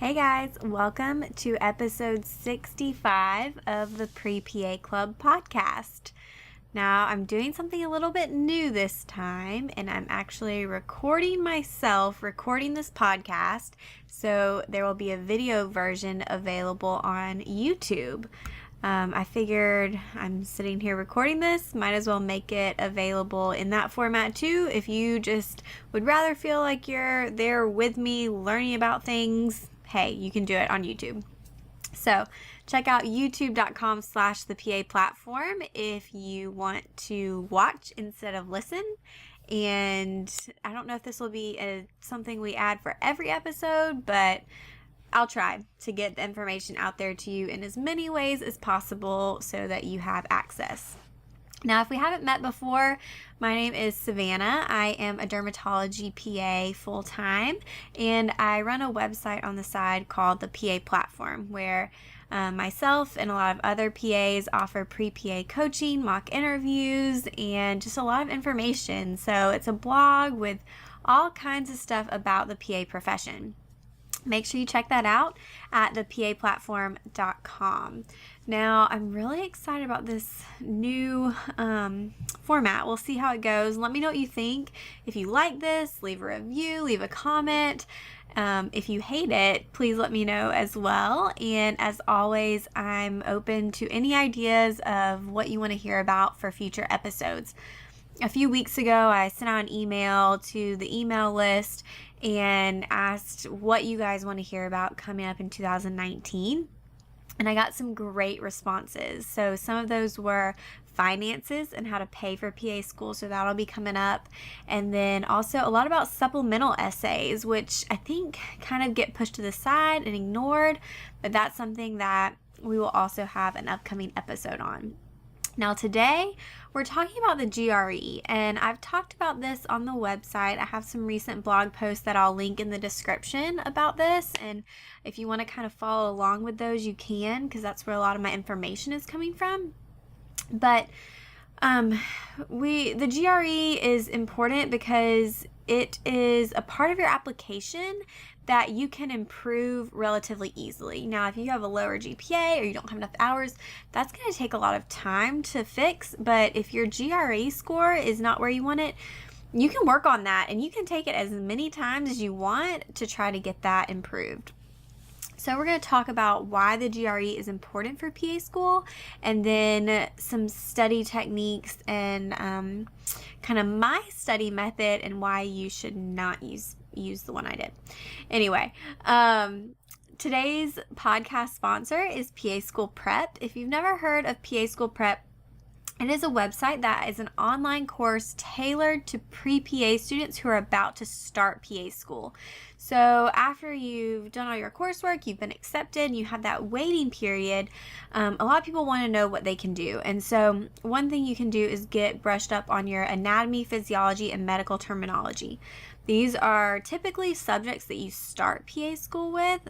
Hey guys, welcome to episode 65 of the Pre-PA Club podcast. Now, I'm doing something a little bit new this time, and I'm actually recording this podcast, so there will be a video version available on YouTube. I figured I'm sitting here recording this, might as well make it available in that format too. If you just would rather feel like you're there with me learning about things, hey, you can do it on YouTube. So check out youtube.com/the PA platform if you want to watch instead of listen. And I don't know if this will be something we add for every episode, but I'll try to get the information out there to you in as many ways as possible so that you have access. Now, if we haven't met before, my name is Savannah. I am a dermatology PA full-time, and I run a website on the side called the PA Platform, where myself and a lot of other PAs offer pre-PA coaching, mock interviews, and just a lot of information. So it's a blog with all kinds of stuff about the PA profession. Make sure you check that out at thepaplatform.com. Now, I'm really excited about this new format. We'll see how it goes. Let me know what you think. If you like this, leave a review, leave a comment. If you hate it, please let me know as well. And as always, I'm open to any ideas of what you want to hear about for future episodes. A few weeks ago, I sent out an email to the email list and asked what you guys want to hear about coming up in 2019. And I got some great responses. So some of those were finances and how to pay for PA school, so that'll be coming up. And then also a lot about supplemental essays, which I think kind of get pushed to the side and ignored, but that's something that we will also have an upcoming episode on. Now today, we're talking about the GRE, and I've talked about this on the website. I have some recent blog posts that I'll link in the description about this, and if you want to kind of follow along with those, you can, because that's where a lot of my information is coming from. But the GRE is important because it is a part of your application that you can improve relatively easily. Now, if you have a lower GPA or you don't have enough hours, that's going to take a lot of time to fix. But if your GRE score is not where you want it, you can work on that, and you can take it as many times as you want to try to get that improved. So we're going to talk about why the GRE is important for PA school, and then some study techniques and kind of my study method and why you should not use the one I did. Anyway, today's podcast sponsor is PA School Prep. If you've never heard of PA School Prep, it is a website that is an online course tailored to pre-PA students who are about to start PA school. So after you've done all your coursework, you've been accepted, and you have that waiting period, a lot of people want to know what they can do. And so one thing you can do is get brushed up on your anatomy, physiology, and medical terminology. These are typically subjects that you start PA school with.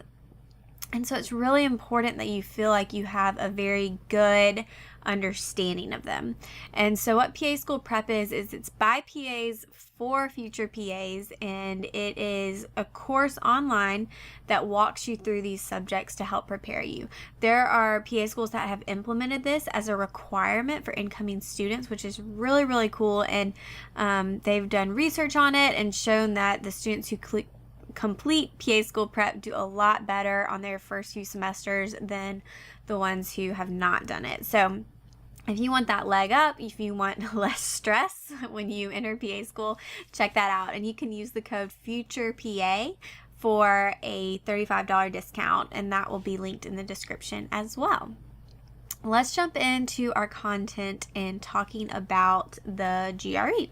And so it's really important that you feel like you have a very good understanding of them. And so what PA School Prep is it's by PAs for future PAs, and it is a course online that walks you through these subjects to help prepare you. There are PA schools that have implemented this as a requirement for incoming students, which is really, really cool. And they've done research on it and shown that the students who complete PA School Prep do a lot better on their first few semesters than the ones who have not done it. So if you want that leg up, if you want less stress when you enter PA school, check that out. And you can use the code FUTUREPA for a $35 discount, and that will be linked in the description as well. Let's jump into our content and talking about the GRE.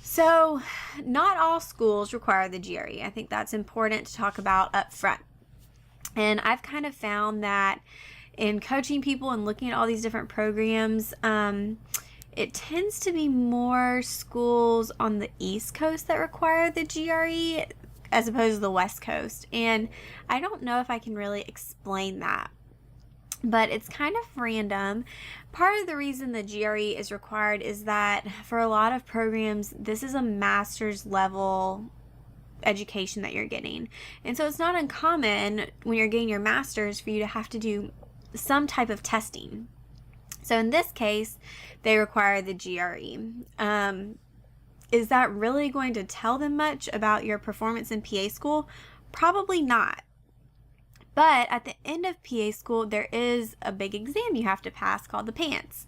So not all schools require the GRE. I think that's important to talk about up front. And I've kind of found that in coaching people and looking at all these different programs, it tends to be more schools on the East Coast that require the GRE as opposed to the West Coast. And I don't know if I can really explain that, but it's kind of random. Part of the reason the GRE is required is that for a lot of programs, this is a master's level education that you're getting. And so it's not uncommon when you're getting your master's for you to have to do some type of testing. So in this case, they require the GRE. Is that really going to tell them much about your performance in PA school? Probably not. But at the end of PA school, there is a big exam you have to pass called the PANCE.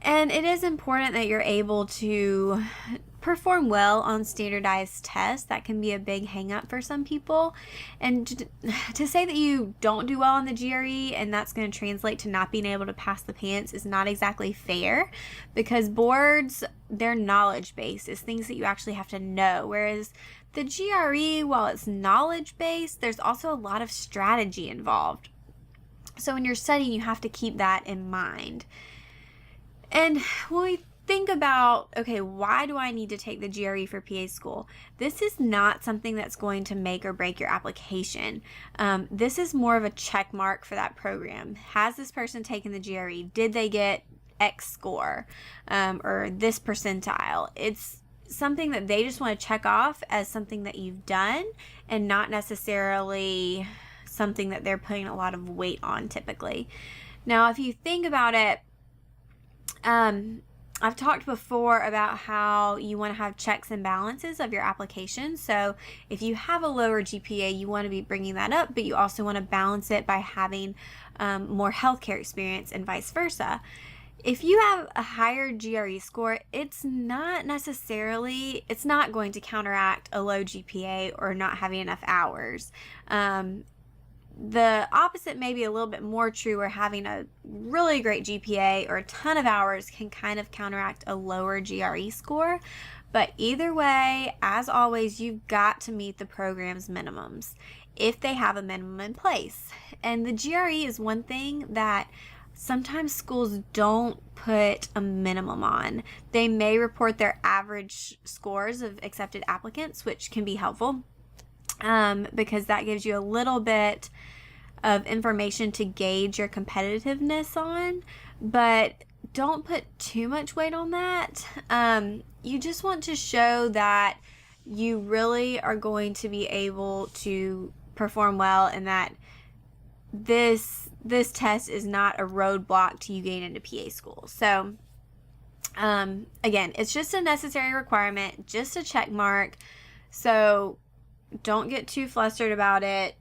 And it is important that you're able to perform well on standardized tests. That can be a big hang up for some people. And to say that you don't do well on the GRE and that's going to translate to not being able to pass the PANCE is not exactly fair, because boards, their knowledge base is things that you actually have to know. Whereas the GRE, while it's knowledge based, there's also a lot of strategy involved. So when you're studying, you have to keep that in mind. And when we think about, okay, why do I need to take the GRE for PA school? This is not something that's going to make or break your application. This is more of a check mark for that program. Has this person taken the GRE? Did they get X score or this percentile? It's something that they just want to check off as something that you've done, and not necessarily something that they're putting a lot of weight on typically. Now, if you think about it, I've talked before about how you want to have checks and balances of your application. So if you have a lower GPA, you want to be bringing that up, but you also want to balance it by having more healthcare experience and vice versa. If you have a higher GRE score, it's not going to counteract a low GPA or not having enough hours. The opposite may be a little bit more true, where having a really great GPA or a ton of hours can kind of counteract a lower GRE score. But either way, as always, you've got to meet the program's minimums if they have a minimum in place. And the GRE is one thing that sometimes schools don't put a minimum on. They may report their average scores of accepted applicants, which can be helpful. Because that gives you a little bit of information to gauge your competitiveness on, but don't put too much weight on that. You just want to show that you really are going to be able to perform well, and that this test is not a roadblock to you getting into PA school. So again, it's just a necessary requirement, just a check mark. So don't get too flustered about it.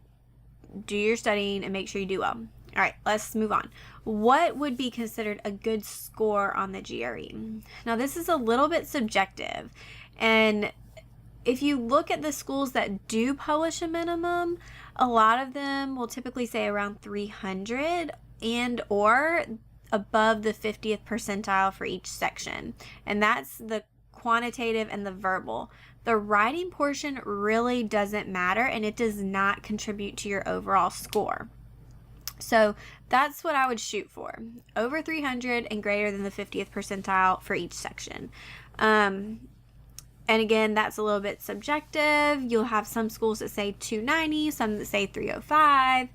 Do your studying and make sure you do well. All right, let's move on. What would be considered a good score on the GRE? Now, this is a little bit subjective. And if you look at the schools that do publish a minimum, a lot of them will typically say around 300 and or above the 50th percentile for each section. And that's the quantitative and the verbal. The writing portion really doesn't matter, and it does not contribute to your overall score. So that's what I would shoot for. Over 300 and greater than the 50th percentile for each section. And again, that's a little bit subjective. You'll have some schools that say 290, some that say 305.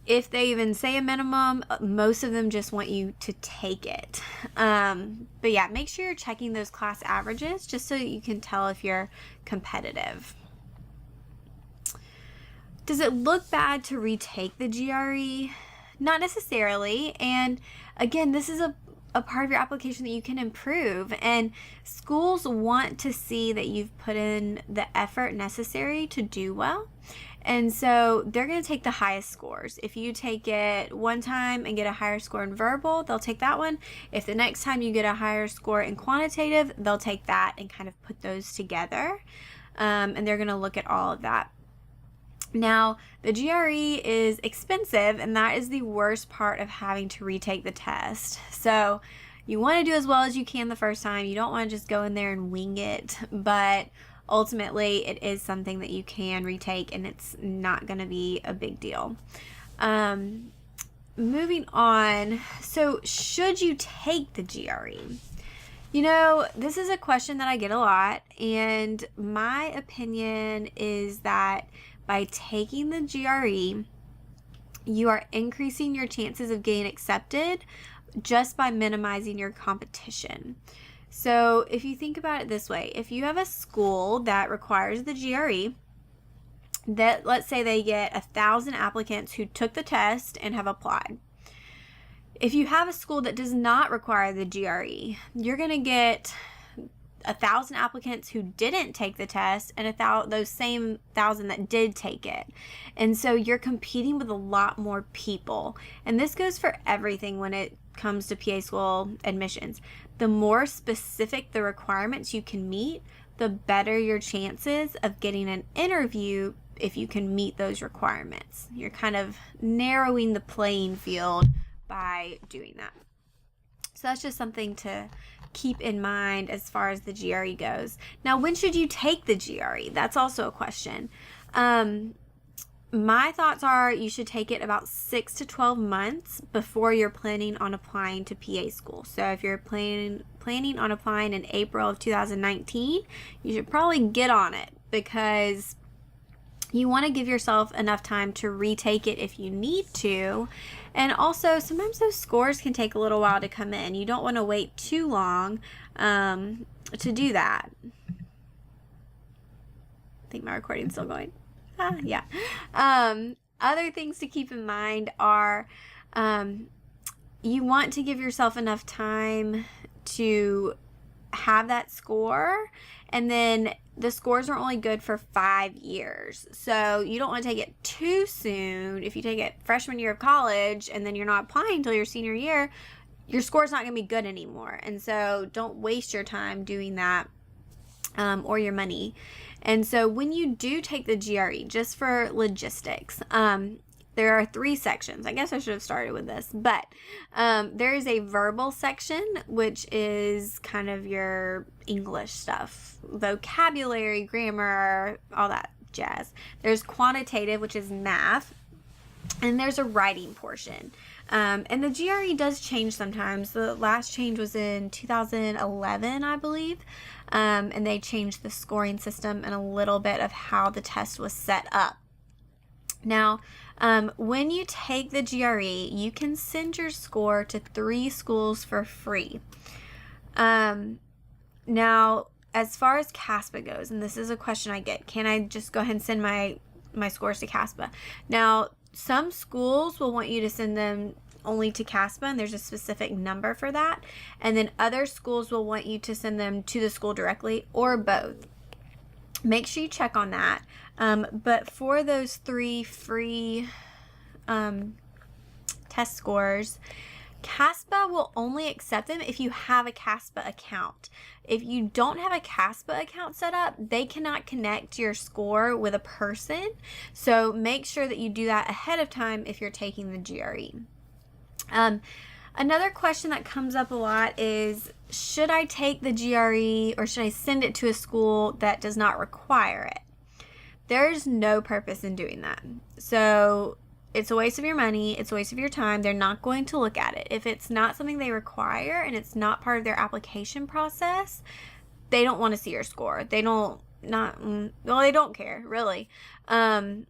If they even say a minimum, most of them just want you to take it. But yeah, make sure you're checking those class averages just so that you can tell if you're competitive. Does it look bad to retake the GRE? Not necessarily. And again, this is a part of your application that you can improve. And schools want to see that you've put in the effort necessary to do well. And so they're going to take the highest scores. If you take it one time and get a higher score in verbal, they'll take that one. If the next time you get a higher score in quantitative, they'll take that and kind of put those together. And they're going to look at all of that. Now, the GRE is expensive, and that is the worst part of having to retake the test. So you want to do as well as you can the first time. You don't want to just go in there and wing it, but ultimately it is something that you can retake, and it's not going to be a big deal. Moving on, so should you take the GRE? You know, this is a question that I get a lot, and my opinion is that by taking the GRE, you are increasing your chances of getting accepted just by minimizing your competition. So if you think about it this way, if you have a school that requires the GRE that, let's say they get 1,000 applicants who took the test and have applied. If you have a school that does not require the GRE, you're going to get 1,000 applicants who didn't take the test and those same 1,000 that did take it. And so you're competing with a lot more people. And this goes for everything when it comes to PA school admissions. The more specific the requirements you can meet, the better your chances of getting an interview if you can meet those requirements. You're kind of narrowing the playing field by doing that. So that's just something to keep in mind as far as the GRE goes. Now, when should you take the GRE? That's also a question. My thoughts are you should take it about 6 to 12 months before you're planning on applying to PA school. So if you're planning on applying in April of 2019, you should probably get on it, because you want to give yourself enough time to retake it if you need to. And also, sometimes those scores can take a little while to come in. You don't want to wait too long to do that. I think my recording's still going. Yeah. Other things to keep in mind are you want to give yourself enough time to have that score, and then the scores are only good for 5 years. So you don't want to take it too soon. If you take it freshman year of college and then you're not applying until your senior year, your score's not going to be good anymore. And so don't waste your time doing that, or your money. And so when you do take the GRE, just for logistics, there are 3 sections. I guess I should have started with this, but there is a verbal section, which is kind of your English stuff, vocabulary, grammar, all that jazz. There's quantitative, which is math, and there's a writing portion. And the GRE does change sometimes. The last change was in 2011, I believe, and they changed the scoring system and a little bit of how the test was set up. Now, when you take the GRE, you can send your score to 3 schools for free. Now, as far as CASPA goes, and this is a question I get, can I just go ahead and send my scores to CASPA? Now, some schools will want you to send them only to CASPA, and there's a specific number for that. And then other schools will want you to send them to the school directly, or both. Make sure you check on that. But for those 3 free test scores, CASPA will only accept them if you have a CASPA account. If you don't have a CASPA account set up, they cannot connect your score with a person. So make sure that you do that ahead of time if you're taking the GRE. Another question that comes up a lot is, should I take the GRE or should I send it to a school that does not require it? There's no purpose in doing that. So it's a waste of your money. It's a waste of your time. They're not going to look at it. If it's not something they require and it's not part of their application process, they don't want to see your score. They don't care, really. At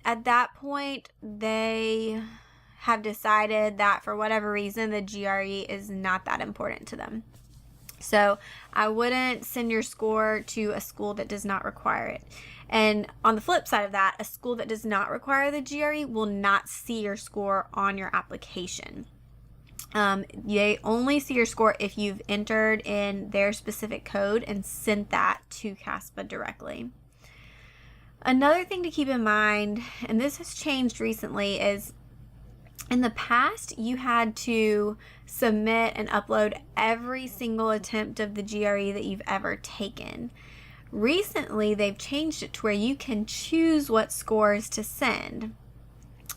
that point, they have decided that for whatever reason, the GRE is not that important to them. So I wouldn't send your score to a school that does not require it. And on the flip side of that, a school that does not require the GRE will not see your score on your application. They only see your score if you've entered in their specific code and sent that to CASPA directly. Another thing to keep in mind, and this has changed recently, is in the past, you had to submit and upload every single attempt of the GRE that you've ever taken. Recently, they've changed it to where you can choose what scores to send.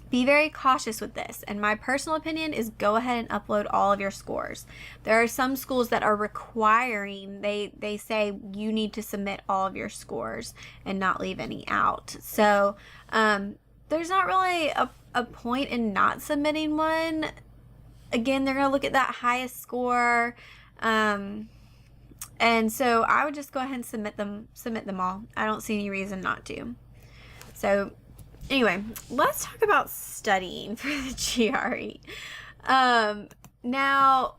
Be very cautious with this, and my personal opinion is go ahead and upload all of your scores. There are some schools that are requiring, they say you need to submit all of your scores and not leave any out. So there's not really a point in not submitting one. Again, they're going to look at that highest score, and so I would just go ahead and submit them all. I don't see any reason not to. So anyway, let's talk about studying for the GRE. Now,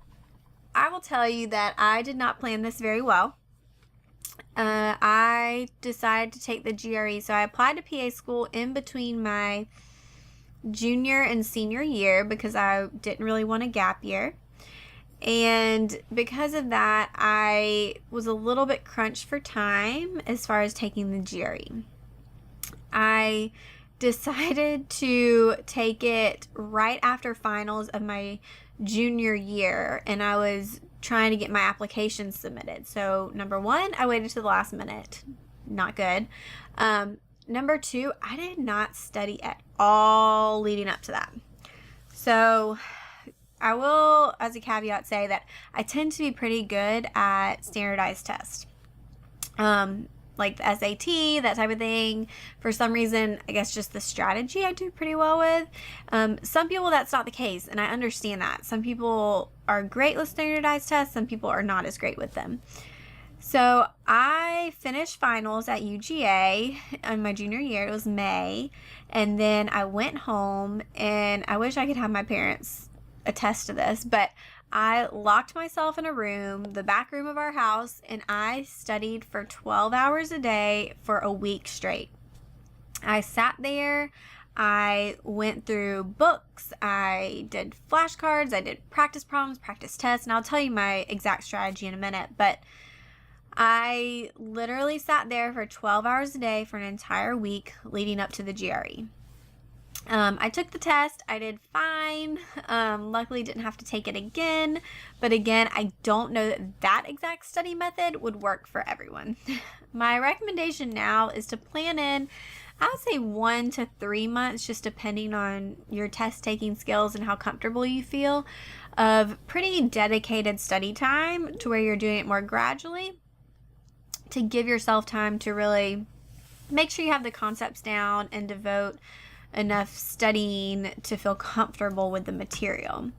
I will tell you that I did not plan this very well. I decided to take the GRE. So I applied to PA school in between my junior and senior year because I didn't really want a gap year. And because of that, I was a little bit crunched for time as far as taking the GRE. I decided to take it right after finals of my junior year, and I was trying to get my application submitted. So number one, I waited to the last minute. Not good. Number two, I did not study at all leading up to that. So I will, as a caveat, say that I tend to be pretty good at standardized tests. Like the SAT, that type of thing. For some reason, I guess just the strategy I do pretty well with. Some people, that's not the case, and I understand that. Some people are great with standardized tests, some people are not as great with them. So I finished finals at UGA in my junior year. It was May, and then I went home, and I wish I could have my parents attest to this, but I locked myself in a room, the back room of our house, and I studied for 12 hours a day for a week straight. I sat there, I went through books, I did flashcards, I did practice problems, practice tests, and I'll tell you my exact strategy in a minute, but I literally sat there for 12 hours a day for an entire week leading up to the GRE. I took the test. I did fine. Luckily didn't have to take it again. But again, I don't know that exact study method would work for everyone. My recommendation now is to plan in, I would say 1 to 3 months, just depending on your test taking skills and how comfortable you feel, of pretty dedicated study time to where you're doing it more gradually, to give yourself time to really make sure you have the concepts down and devote enough studying to feel comfortable with the material.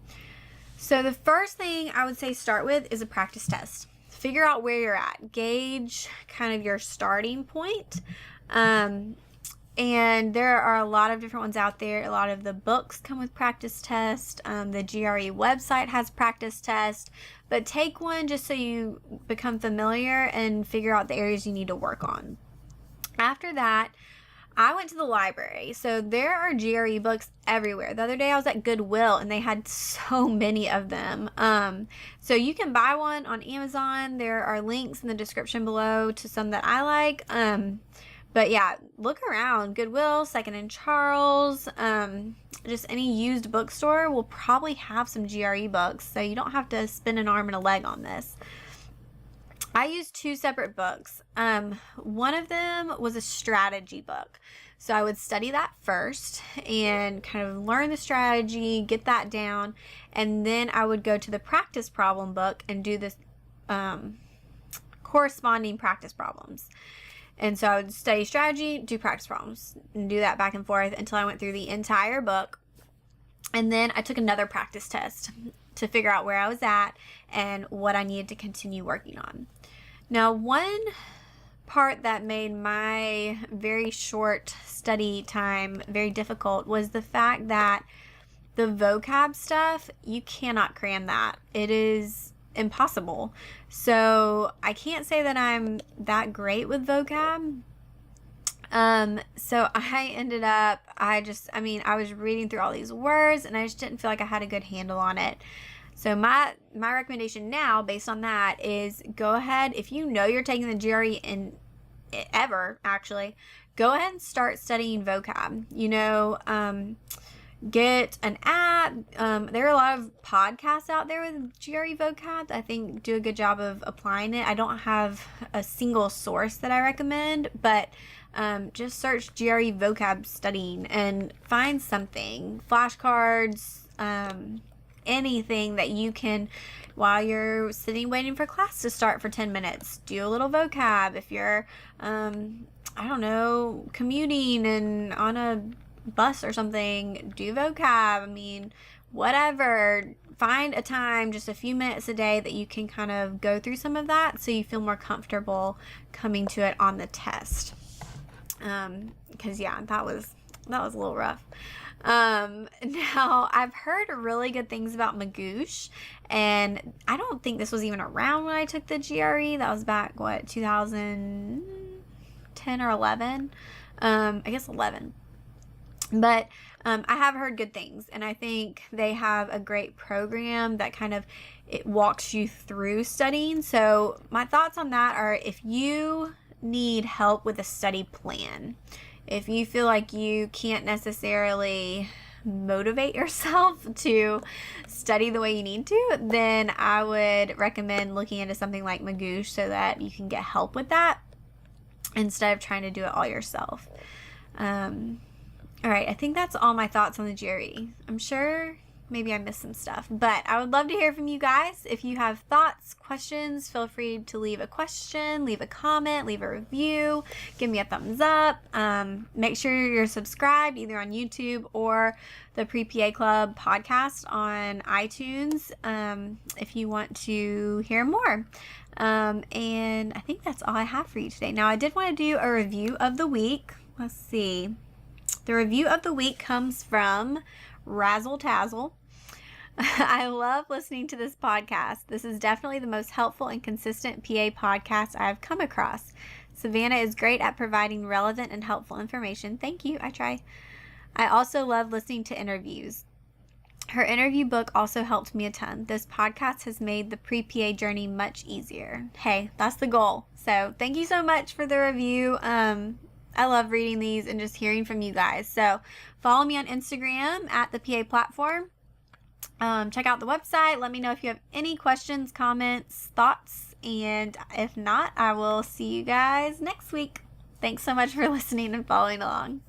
So the first thing I would say start with is a practice test. Figure out where you're at. Gauge kind of your starting point. And there are a lot of different ones out there. A lot of the books come with practice tests. The GRE website has practice tests. But take one just so you become familiar and figure out the areas you need to work on. After that, I went to the library. So there are GRE books everywhere. The other day I was at Goodwill and they had so many of them. So you can buy one on Amazon. There are links in the description below to some that I like. But yeah, look around. Goodwill, Second and Charles, just any used bookstore will probably have some GRE books. So you don't have to spend an arm and a leg on this. I used 2 separate books. One of them was a strategy book. So I would study that first and kind of learn the strategy, get that down, and then I would go to the practice problem book and do this corresponding practice problems. And so I would study strategy, do practice problems, and do that back and forth until I went through the entire book. And then I took another practice test to figure out where I was at and what I needed to continue working on. Now, one part that made my very short study time very difficult was the fact that the vocab stuff, you cannot cram that. It is impossible. So I can't say that I'm that great with vocab. So I ended up, I was reading through all these words and I just didn't feel like I had a good handle on it. So my recommendation now, based on that, is go ahead, if you know you're taking the GRE go ahead and start studying vocab. Get an app. There are a lot of podcasts out there with GRE vocab that I think do a good job of applying it. I don't have a single source that I recommend, but just search GRE vocab studying and find something. Flashcards, anything that you can, while you're sitting waiting for class to start for 10 minutes, do a little vocab. If you're, commuting and on a bus or something, do vocab. Whatever. Find a time, just a few minutes a day, that you can kind of go through some of that so you feel more comfortable coming to it on the test. Because that was That was a little rough. Now I've heard really good things about Magoosh, and I don't think this was even around when I took the GRE. That was back, 2010 or 11? I guess 11. But I have heard good things, and I think they have a great program that kind of it walks you through studying. So my thoughts on that are, if you need help with a study plan, if you feel like you can't necessarily motivate yourself to study the way you need to, then I would recommend looking into something like Magoosh so that you can get help with that instead of trying to do it all yourself. All right, I think that's all my thoughts on the GRE. I'm sure maybe I missed some stuff, but I would love to hear from you guys. If you have thoughts, questions, feel free to leave a question, leave a comment, leave a review, give me a thumbs up. Make sure you're subscribed either on YouTube or the Pre-PA Club podcast on iTunes if you want to hear more. And I think that's all I have for you today. Now, I did want to do a review of the week. Let's see. The review of the week comes from Razzle Tazzle. I love listening to this podcast. This is definitely the most helpful and consistent PA podcast I have come across. Savannah is great at providing relevant and helpful information. Thank you. I try. I also love listening to interviews. Her interview book also helped me a ton. This podcast has made the pre-PA journey much easier. Hey, that's the goal. So thank you so much for the review. I love reading these and just hearing from you guys. So follow me on Instagram at the PA Platform. Check out the website. Let me know if you have any questions, comments, thoughts. And if not, I will see you guys next week. Thanks so much for listening and following along.